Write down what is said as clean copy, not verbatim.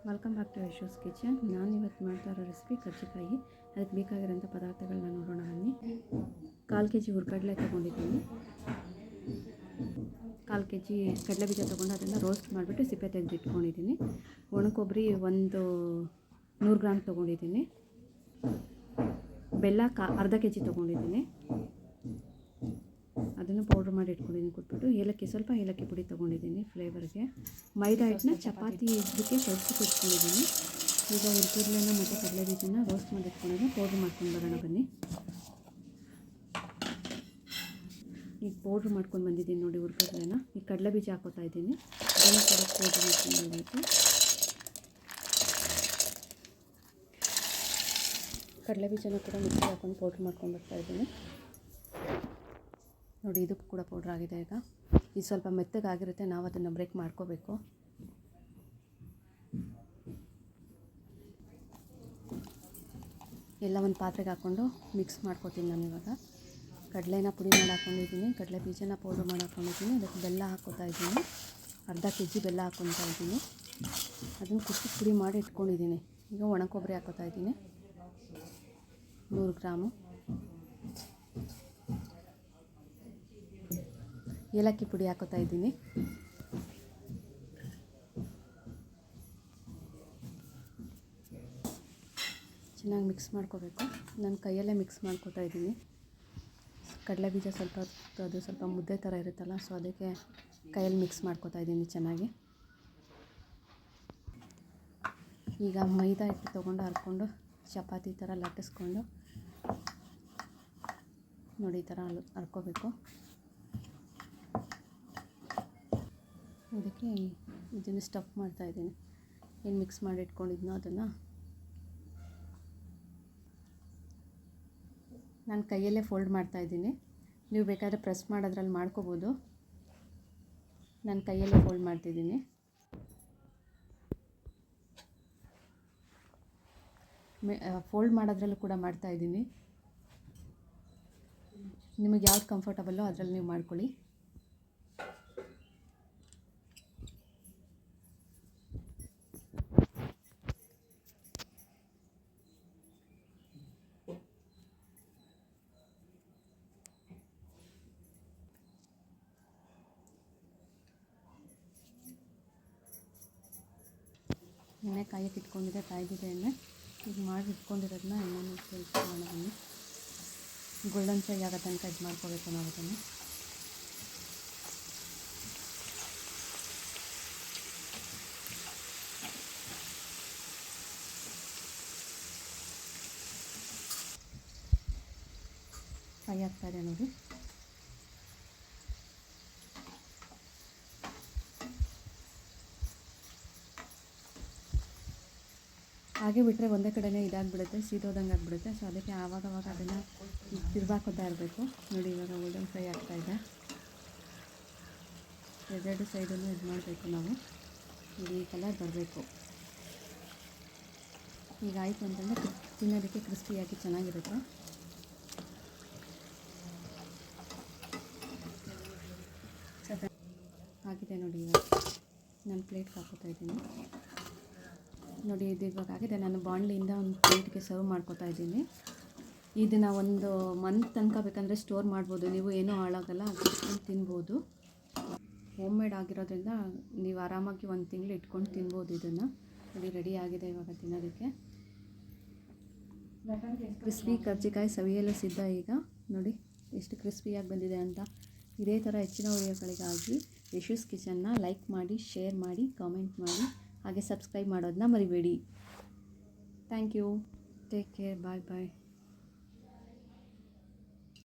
Welcome back to Yasho's kitchen. ನಾನು ಇವತ್ತು ಮಾಡ್ತಾ ಇರೋ ರೆಸಿಪಿ ಕರ್ಜಿಕಾಯಿ. ಅದಕ್ಕೆ ಬೇಕಾಗಿರೋಂಥ ಪದಾರ್ಥಗಳನ್ನ ನೋಡೋಣ ಬನ್ನಿ. 1/4 kg ಹುರ್ಗಡ್ಲೆ ತೊಗೊಂಡಿದ್ದೀನಿ. 1/4 kg ಕಡಲೆ ಬೀಜ ತೊಗೊಂಡು ಅದನ್ನು ರೋಸ್ಟ್ ಮಾಡಿಬಿಟ್ಟು ಸಿಪ್ಪೆ ತೆಗೆದಿಟ್ಕೊಂಡಿದ್ದೀನಿ. ಒಣ ಕೊಬ್ಬರಿ ಒಂದು 100 ಗ್ರಾಮ್ ತೊಗೊಂಡಿದ್ದೀನಿ. ಬೆಲ್ಲ ಅರ್ಧ kg ತೊಗೊಂಡಿದ್ದೀನಿ. ಅದನ್ನು ಪೌಡ್ರ್ ಮಾಡಿ ಇಟ್ಕೊಂಡಿದ್ದೀನಿ. ಕೊಟ್ಬಿಟ್ಟು ಸ್ವಲ್ಪ ಏಲಕ್ಕಿ ಪುಡಿ ತೊಗೊಂಡಿದ್ದೀನಿ ಫ್ಲೇವರ್ಗೆ. ಮೈದಾ ಹಿಟ್ಟನ್ನ ಚಪಾತಿ ಇದಕ್ಕೆ ಕಲಸಿ ಇಟ್ಕೊಂಡಿದ್ದೀನಿ. ಈಗ ಹುರ್ಗಡ್ಲೆನ ಮತ್ತು ಕಡಲೆ ಬೀಜನ ರೋಸ್ಟ್ ಮಾಡಿ ಇಟ್ಕೊಂಡಿದ್ದೀನಿ. ಪೌಡ್ರ್ ಮಾಡ್ಕೊಂಡು ಬರೋಣ ಬನ್ನಿ. ಈಗ ಪೌಡ್ರ್ ಮಾಡ್ಕೊಂಡು ಬಂದಿದ್ದೀನಿ ನೋಡಿ ಹುರ್ಗಡ್ಲೆನ. ಈಗ ಕಡಲೆ ಬೀಜ ಹಾಕೋತಾ ಇದ್ದೀನಿ. ಅದನ್ನು ಕೂಡ ಪೌಡ್ರ್ ಮಾಡ್ಕೊಂಡು ಬರಬೇಕು. ಕಡಲೆ ಬೀಜನ ಕೂಡ ಮಿಕ್ಸಿ ಹಾಕೊಂಡು ಪೌಡ್ರ್ ಮಾಡ್ಕೊಂಡು ಬರ್ತಾ ಇದ್ದೀನಿ ನೋಡಿ. ಇದಕ್ಕೂ ಕೂಡ ಪೌಡ್ರ್ ಆಗಿದೆ. ಈಗ ಇದು ಸ್ವಲ್ಪ ಮೆತ್ತಗಾಗಿರುತ್ತೆ, ನಾವು ಅದನ್ನು ಬ್ರೇಕ್ ಮಾಡ್ಕೋಬೇಕು. ಎಲ್ಲ ಒಂದು ಪಾತ್ರೆಗೆ ಹಾಕ್ಕೊಂಡು ಮಿಕ್ಸ್ ಮಾಡ್ಕೊತೀನಿ ನಾನು. ಇವಾಗ ಕಡಲೆನ ಪುಡಿ ಮಾಡಿ ಹಾಕ್ಕೊಂಡಿದ್ದೀನಿ, ಕಡಲೆ ಬೀಜನ ಪೌಡ್ರ್ ಮಾಡಿ ಹಾಕ್ಕೊಂಡಿದ್ದೀನಿ. ಅದಕ್ಕೆ ಬೆಲ್ಲ ಹಾಕ್ಕೊತಾ ಇದ್ದೀನಿ. ಅರ್ಧ kg ಬೆಲ್ಲ ಹಾಕ್ಕೊತಾ ಇದ್ದೀನಿ. ಅದನ್ನು ಪುಡಿ ಮಾಡಿ ಇಟ್ಕೊಂಡಿದ್ದೀನಿ. ಈಗ ಒಣ ಕೊಬ್ಬರಿ ಹಾಕ್ಕೊತಾ ಇದ್ದೀನಿ 100 ಗ್ರಾಮು. ಏಲಕ್ಕಿ ಪುಡಿ ಹಾಕೋತಾ ಇದ್ದೀನಿ. ಚೆನ್ನಾಗಿ ಮಿಕ್ಸ್ ಮಾಡ್ಕೋಬೇಕು. ನಾನು ಕೈಯಲ್ಲೇ ಮಿಕ್ಸ್ ಮಾಡ್ಕೋತಾ ಇದ್ದೀನಿ. ಕಡಲೆ ಬೀಜ ಸ್ವಲ್ಪ ಮುದ್ದೆ ಥರ ಇರುತ್ತಲ್ಲ, ಸೊ ಅದಕ್ಕೆ ಕೈಯಲ್ಲಿ ಮಿಕ್ಸ್ ಮಾಡ್ಕೋತಾ ಇದ್ದೀನಿ ಚೆನ್ನಾಗಿ. ಈಗ ಮೈದಾ ಹಿಟ್ಟು ತೊಗೊಂಡು ಹರ್ಕೊಂಡು ಚಪಾತಿ ಥರ ಲಟ್ಟಿಸ್ಕೊಂಡು ನೋಡಿ ಈ ಥರ ಹರ್ಕೋಬೇಕು. ಅದಕ್ಕೆ ಇದನ್ನು ಸ್ಟಫ್ ಮಾಡ್ತಾಯಿದ್ದೀನಿ. ಏನು ಮಿಕ್ಸ್ ಮಾಡಿ ಇಟ್ಕೊಂಡಿದ್ನೋ ಅದನ್ನು ನಾನು ಕೈಯಲ್ಲೇ ಫೋಲ್ಡ್ ಮಾಡ್ತಾಯಿದ್ದೀನಿ. ನೀವು ಬೇಕಾದರೆ ಪ್ರೆಸ್ ಮಾಡೋದ್ರಲ್ಲಿ ಮಾಡ್ಕೋಬೋದು. ನಾನು ಕೈಯಲ್ಲೇ ಫೋಲ್ಡ್ ಮಾಡ್ತಿದ್ದೀನಿ. ಫೋಲ್ಡ್ ಮಾಡೋದ್ರಲ್ಲೂ ಕೂಡ ಮಾಡ್ತಾಯಿದ್ದೀನಿ. ನಿಮಗೆ ಯಾವ್ದು ಕಂಫರ್ಟಬಲ್ಲೋ ಅದರಲ್ಲಿ ನೀವು ಮಾಡ್ಕೊಳ್ಳಿ. ಎಣ್ಣೆ ಕಾಯಕ್ಕೆ ಇಟ್ಕೊಂಡಿದ್ದೆ, ಕಾಯ್ದಿದೆ ಎಣ್ಣೆ. ಈಗ ಮಾಡಿ ಇಟ್ಕೊಂಡಿರೋದನ್ನ ಎಣ್ಣೆನ ಸೇರಿಸ್ಕೊಳ್ಳೋಣ. ಗೋಲ್ಡನ್ ಫ್ರೈ ಆಗೋ ತನಕ ಇದು ಮಾಡ್ಕೋಬೇಕು ನಾವು ಅದನ್ನು. ಫ್ರೈ ಆಗ್ತಾಯಿದೆ ನೋಡಿ. ಹಾಗೆ ಬಿಟ್ಟರೆ ಒಂದೇ ಕಡೆನೇ ಇದಾಗಿಬಿಡುತ್ತೆ, ಸೀದೋದಂಗೆ ಆಗಿಬಿಡುತ್ತೆ. ಸೊ ಅದಕ್ಕೆ ಆವಾಗವಾಗ ಅದನ್ನು ತಿರ್ಗಾಕೋತಾ ಇರಬೇಕು. ನೋಡಿ ಇವಾಗ ಗೋಲ್ಡನ್ ಫ್ರೈ ಆಗ್ತಾಯಿದೆ. ಎರಡೆರಡು ಸೈಡನ್ನು ಇದು ಮಾಡಬೇಕು ನಾವು. ಈ ಕಲರ್ ಬರಬೇಕು. ಈಗ ಆಯಿತು ಅಂತಂದರೆ ತಿನ್ನೋದಕ್ಕೆ ಕ್ರಿಸ್ಪಿಯಾಗಿ ಚೆನ್ನಾಗಿರುತ್ತೆ. ಆಗಿದೆ ನೋಡಿ. ಇವಾಗ ನಾನು ಪ್ಲೇಟ್ಗೆ ಹಾಕೋತಾ ಇದ್ದೀನಿ ನೋಡಿ. ಇದು ಇವಾಗ ಆಗಿದೆ. ನಾನು ಬಾಣಲಿಯಿಂದ ಒಂದು ಪ್ಲೇಟ್ಗೆ ಸರ್ವ್ ಮಾಡ್ಕೋತಾ ಇದ್ದೀನಿ. ಇದನ್ನು ಒಂದು ಮಂತ್ ತನಕ ಬೇಕಂದರೆ ಸ್ಟೋರ್ ಮಾಡ್ಬೋದು ನೀವು, ಏನೂ ಹಾಳಾಗಲ್ಲ. ಅದನ್ನು ತಿನ್ಬೋದು. ಹೋಮ್ ಮೇಡ್ ಆಗಿರೋದ್ರಿಂದ ನೀವು ಆರಾಮಾಗಿ 1 ತಿಂಗಳು ಇಟ್ಕೊಂಡು ತಿನ್ಬೋದು ಇದನ್ನು. ನೋಡಿ ರೆಡಿ ಆಗಿದೆ ಇವಾಗ ತಿನ್ನೋದಕ್ಕೆ. ಕ್ರಿಸ್ಪಿ ಕರ್ಜಿಕಾಯಿ ಸವಿಯಲು ಸಿದ್ಧ. ಈಗ ನೋಡಿ ಎಷ್ಟು ಕ್ರಿಸ್ಪಿಯಾಗಿ ಬಂದಿದೆ ಅಂತ. ಇದೇ ಥರ ಹೆಚ್ಚಿನ ವಿಡಿಯೋಗಳಿಗಾಗಿ ಯಶೋಸ್ ಕಿಚನ್ನ ಲೈಕ್ ಮಾಡಿ, ಶೇರ್ ಮಾಡಿ, ಕಾಮೆಂಟ್ ಮಾಡಿ, ಹಾಗೆ ಸಬ್ಸ್ಕ್ರೈಬ್ ಮಾಡೋದನ್ನ ಮರಿಬೇಡಿ. Thank you. Take care. Bye bye.